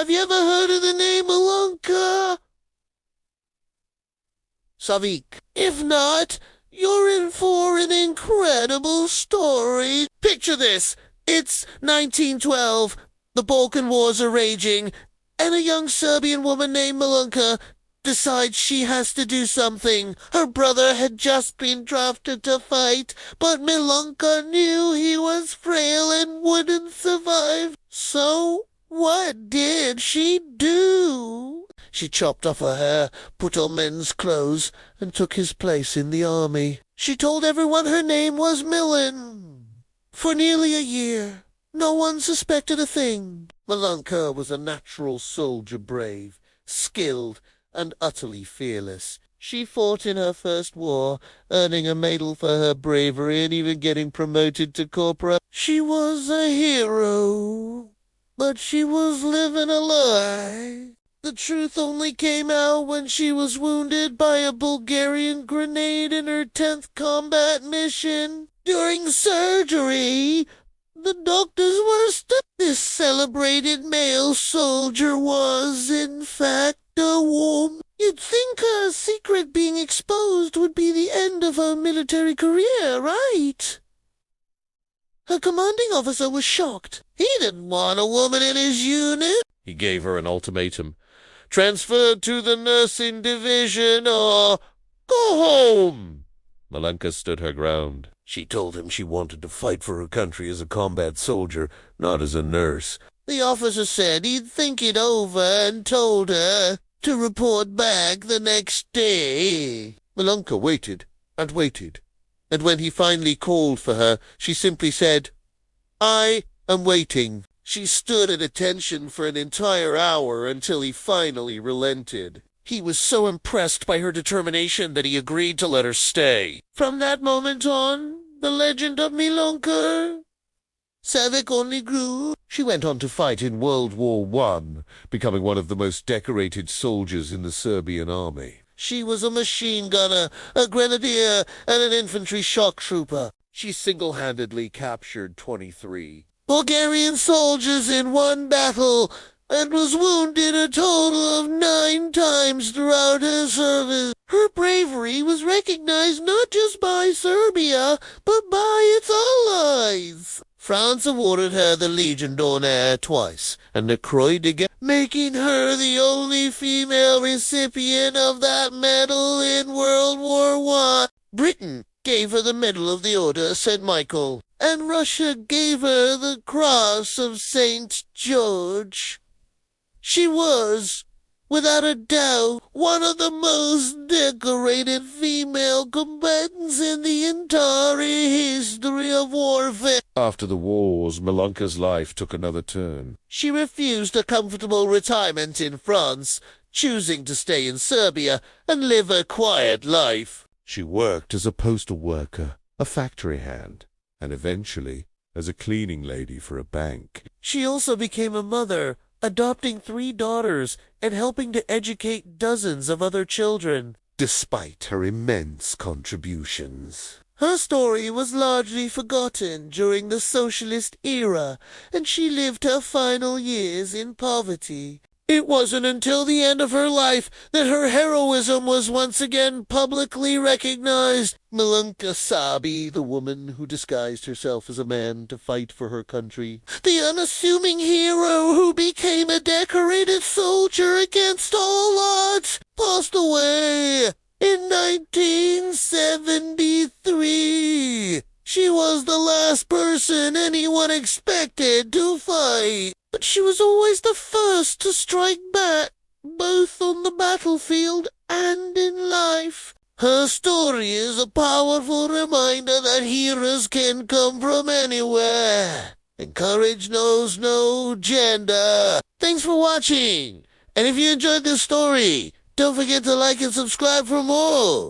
Have you ever heard of the name Malunka? Savik. If not, you're in for an incredible story. Picture this. It's 1912. The Balkan Wars are raging, and a young Serbian woman named Malunka decides she has to do something. Her brother had just been drafted to fight, but Milunka knew he was frail and wouldn't survive. So what did she do? She chopped off her hair, put on men's clothes, and took his place in the army. She told everyone her name was Millen. For nearly a year, no one suspected a thing. Malunka was a natural soldier, brave, skilled, and utterly fearless. She fought in her first war, earning a medal for her bravery and even getting promoted to corporal. She was a hero, but she was living a lie. The truth only came out when she was wounded by a Bulgarian grenade in her 10th combat mission. During surgery, the doctors were stunned. This celebrated male soldier was, in fact, a woman. You'd think her secret being exposed would be the end of her military career, right? Her commanding officer was shocked. He didn't want a woman in his unit. He gave her an ultimatum. Transfer to the nursing division or go home. Malunka stood her ground. She told him she wanted to fight for her country as a combat soldier, not as a nurse. The officer said he'd think it over and told her to report back the next day. Malunka waited and waited, and when he finally called for her, she simply said, "I am waiting." She stood at attention for an entire hour until he finally relented. He was so impressed by her determination that he agreed to let her stay. From that moment on, the legend of Milunka Savic only grew. She went on to fight in World War I, becoming one of the most decorated soldiers in the Serbian army. She was a machine gunner, a grenadier, and an infantry shock trooper. She single-handedly captured 23 Bulgarian soldiers in one battle and was wounded a total of 9 times throughout her service. Her bravery was recognized not just by Serbia, but by its allies. France awarded her the Legion d'Honneur twice, and the Croix de Guerre, making her the only female recipient of that medal in World War I. Britain gave her the Medal of the Order of St. Michael, and Russia gave her the Cross of St. George. She was, without a doubt, one of the most decorated female combatants in the entire history of warfare. After the wars, Malunka's life took another turn. She refused a comfortable retirement in France, choosing to stay in Serbia and live a quiet life. She worked as a postal worker, a factory hand, and eventually as a cleaning lady for a bank. She also became a mother, adopting 3 daughters and helping to educate dozens of other children. Despite her immense contributions, her story was largely forgotten during the socialist era, and she lived her final years in poverty. It wasn't until the end of her life that her heroism was once again publicly recognized. Milunka Sabi, the woman who disguised herself as a man to fight for her country, the unassuming hero who became a decorated soldier against all odds, passed away in 1973. She was the last person anyone expected to fight. But she was always the first to strike back, both on the battlefield and in life. Her story is a powerful reminder that heroes can come from anywhere, and courage knows no gender. Thanks for watching, and if you enjoyed this story, don't forget to like and subscribe for more.